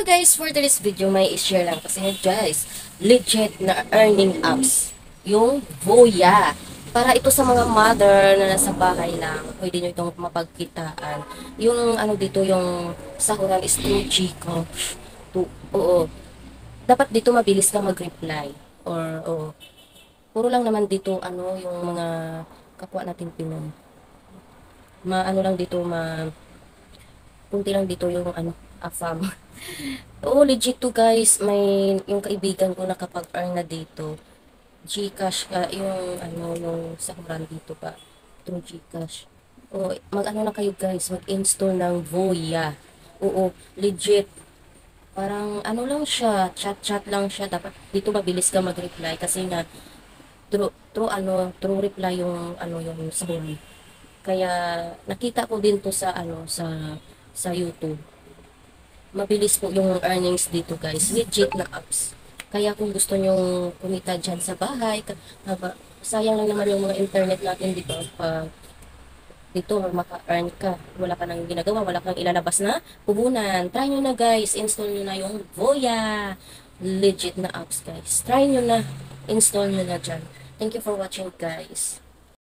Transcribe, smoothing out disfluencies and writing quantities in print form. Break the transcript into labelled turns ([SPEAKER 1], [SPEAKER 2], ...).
[SPEAKER 1] guys, for today's video, may i-share lang kasi guys, legit na earning apps. Yung Voya. Para ito sa mga mother na nasa bahay lang, pwede nyo itong mapagkitaan. Yung ano dito, yung sahuran is 2G ko. Oo. Dapat dito mabilis ka mag-reply. Oo. Puro lang naman dito, ano, yung mga kapwa natin Pinoy. Ano lang dito, kunti lang dito yung ano, afam. Oo, legit to guys. May yung kaibigan ko nakapag-earn na dito. GCash ka, yung ano, yung sahuran dito pa. Through GCash. Oo, mag-ano na kayo guys, mag-install ng Voya. Oo, legit. Parang ano lang siya, chat-chat lang siya. Dapat dito mabilis ka mag-reply kasi nga true reply yung ano yung sahuran. Kaya nakita ko din to sa ano sa YouTube. Mabilis po yung earnings dito guys. Legit na apps. Kaya kung gusto nyong kumita dyan sa bahay, sayang lang naman yung mga internet natin dito. Dito maka-earn ka. Wala ka nang ginagawa, wala kang ilalabas na puhunan. Try nyo na guys. Install nyo na yung Voya. Legit na apps guys. Try nyo na. Install nyo na dyan. Thank you for watching guys.